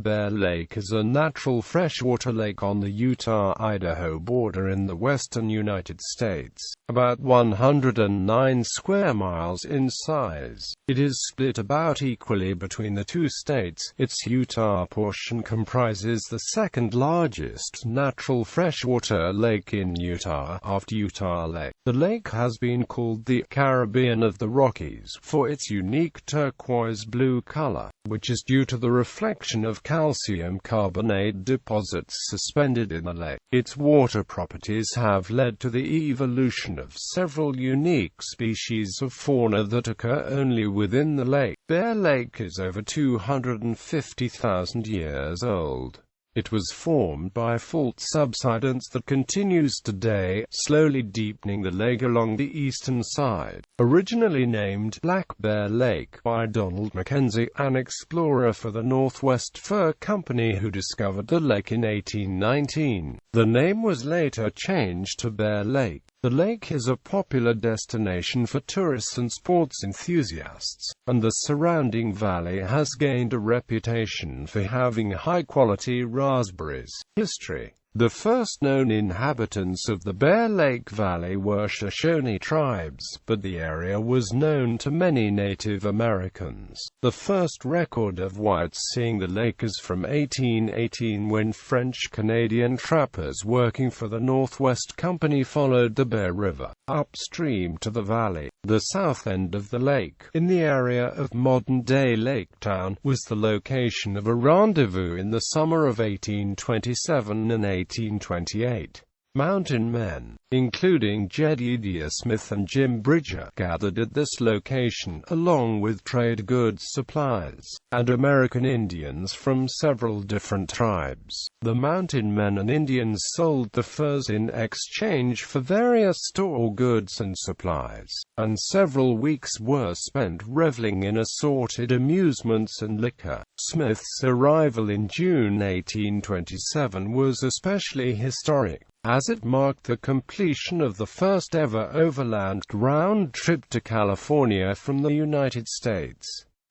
Bear Lake is a natural freshwater lake on the Utah-Idaho border in the western United States, about 109 square miles in size. It is split about equally between the two states. Its Utah portion comprises the second largest natural freshwater lake in Utah, after Utah Lake. The lake has been called the Caribbean of the Rockies for its unique turquoise-blue color, which is due to the reflection of calcium carbonate deposits suspended in the lake. Its water properties have led to the evolution of several unique species of fauna that occur only within the lake. Bear Lake is over 250,000 years old. It was formed by fault subsidence that continues today, slowly deepening the lake along the eastern side. Originally named Black Bear Lake by Donald Mackenzie, an explorer for the Northwest Fur Company who discovered the lake in 1819, the name was later changed to Bear Lake. The lake is a popular destination for tourists and sports enthusiasts, and the surrounding valley has gained a reputation for having high-quality raspberries. History. The first known inhabitants of the Bear Lake Valley were Shoshone tribes, but the area was known to many Native Americans. The first record of whites seeing the lake is from 1818 when French-Canadian trappers working for the Northwest Company followed the Bear River upstream to the valley. The south end of the lake, in the area of modern-day Lake Town, was the location of a rendezvous in the summer of 1827 and 1828. Mountain men, including Jedediah Smith and Jim Bridger, gathered at this location, along with trade goods supplies, and American Indians from several different tribes. The mountain men and Indians sold the furs in exchange for various store goods and supplies, and several weeks were spent reveling in assorted amusements and liquor. Smith's arrival in June 1827 was especially historic, as it marked the completion of the first ever overland round trip to California from the United States.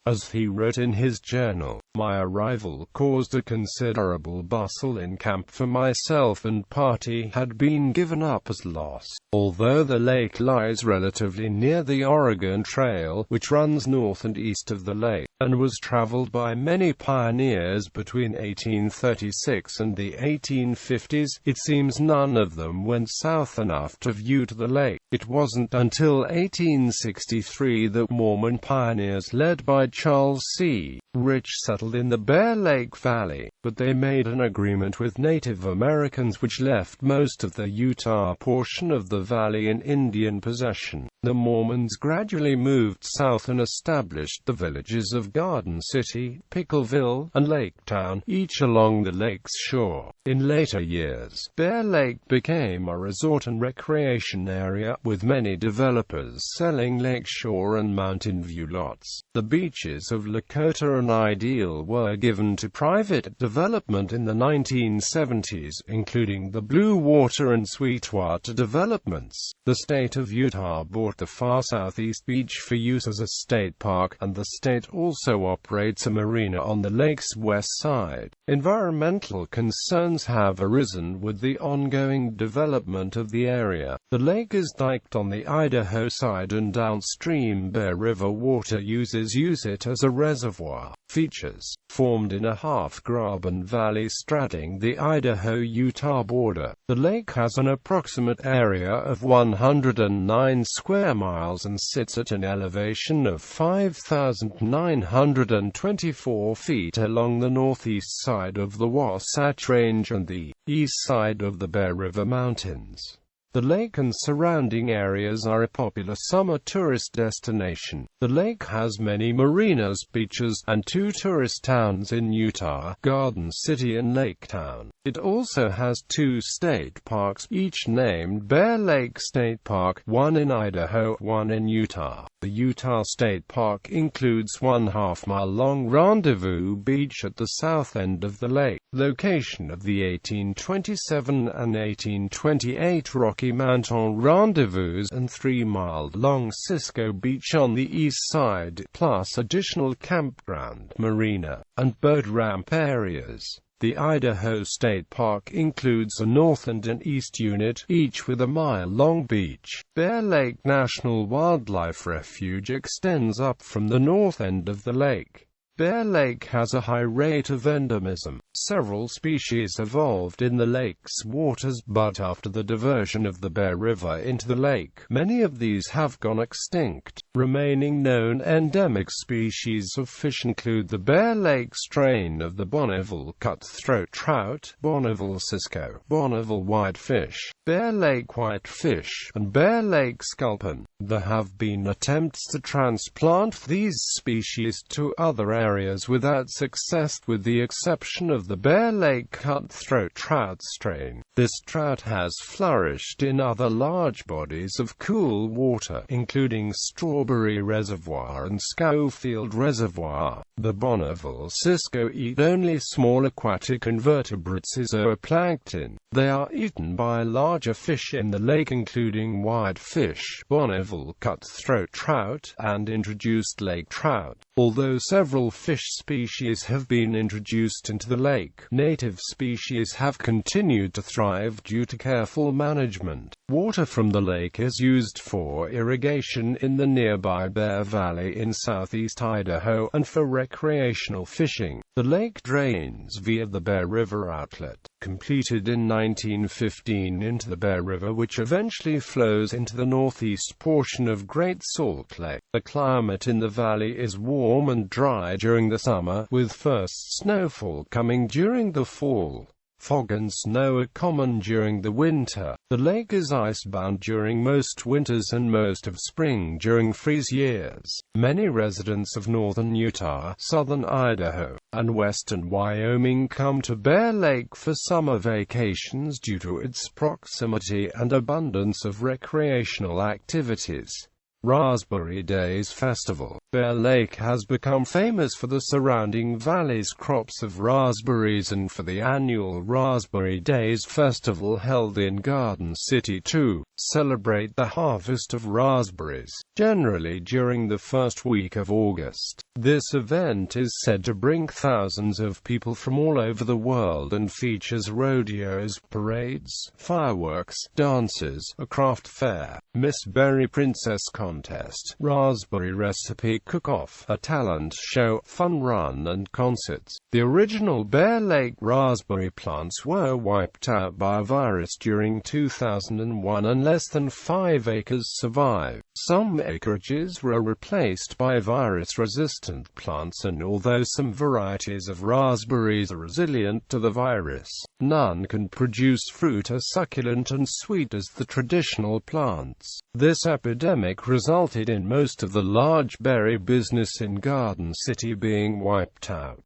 As he wrote in his journal, "My arrival caused a considerable bustle in camp, for myself and party had been given up as lost." Although the lake lies relatively near the Oregon Trail, which runs north and east of the lake, and was traveled by many pioneers between 1836 and the 1850s, it seems none of them went south enough to view to the lake. It wasn't until 1863 that Mormon pioneers led by Charles C. Rich settled in the Bear Lake Valley, but they made an agreement with Native Americans which left most of the Utah portion of the valley in Indian possession. The Mormons gradually moved south and established the villages of Garden City, Pickleville, and Lake Town, each along the lake's shore. In later years, Bear Lake became a resort and recreation area, with many developers selling lakeshore and mountain view lots. The beaches of Lakota and Ideal were given to private development in the 1970s, including the Blue Water and Sweetwater developments. The state of Utah bought the far southeast beach for use as a state park, and the state also operates a marina on the lake's west side. Environmental concerns have arisen with the ongoing development of the area. The lake is diked on the Idaho side, and downstream Bear River water use it as a reservoir. Features formed in a half-graben valley straddling the Idaho-Utah border. The lake has an approximate area of 109 square miles and sits at an elevation of 5,924 feet along the northeast side of the Wasatch Range and the east side of the Bear River Mountains. The lake and surrounding areas are a popular summer tourist destination. The lake has many marinas, beaches, and two tourist towns in Utah, Garden City and Lake Town. It also has two state parks, each named Bear Lake State Park, one in Idaho, one in Utah. The Utah State Park includes one half-mile-long Rendezvous Beach at the south end of the lake, location of the 1827 and 1828 Rocky Mountain Rendezvous, and 3-mile-long Cisco Beach on the east side, plus additional campground, marina, and boat ramp areas. The Idaho State Park includes a north and an east unit, each with a mile-long beach. Bear Lake National Wildlife Refuge extends up from the north end of the lake. Bear Lake has a high rate of endemism. Several species evolved in the lake's waters, but after the diversion of the Bear River into the lake, many of these have gone extinct. Remaining known endemic species of fish include the Bear Lake strain of the Bonneville cutthroat trout, Bonneville cisco, Bonneville whitefish, Bear Lake whitefish, and Bear Lake sculpin. There have been attempts to transplant these species to other areas without success, with the exception of the Bear Lake cutthroat trout strain. This trout has flourished in other large bodies of cool water, including Strawberry Reservoir and Schofield Reservoir. The Bonneville cisco eat only small aquatic invertebrates as zooplankton. They are eaten by larger fish in the lake, including whitefish, Bonneville cutthroat trout, and introduced lake trout. Although several fish species have been introduced into the lake, native species have continued to thrive due to careful management. Water from the lake is used for irrigation in the nearby Bear Valley in southeast Idaho, and for recreational fishing. The lake drains via the Bear River outlet, completed in 1915, into the Bear River, which eventually flows into the northeast portion of Great Salt Lake. The climate in the valley is warm and dry during the summer, with first snowfall coming during the fall. Fog and snow are common during the winter. The lake is icebound during most winters and most of spring during freeze years. Many residents of northern Utah, southern Idaho, and western Wyoming come to Bear Lake for summer vacations due to its proximity and abundance of recreational activities. Rasberry Days Festival. Bear Lake has become famous for the surrounding valley's crops of raspberries and for the annual Rasberry Days Festival held in Garden City to celebrate the harvest of raspberries, generally during the first week of August. This event is said to bring thousands of people from all over the world and features rodeos, parades, fireworks, dances, a craft fair, Miss Berry Princess contest, raspberry recipe cook-off, a talent show, fun run and concerts. The original Bear Lake raspberry plants were wiped out by a virus during 2001 and less than 5 acres survived. Some acreages were replaced by virus-resistant plants, and although some varieties of raspberries are resilient to the virus, none can produce fruit as succulent and sweet as the traditional plants. This epidemic resulted in most of the large berry business in Garden City being wiped out.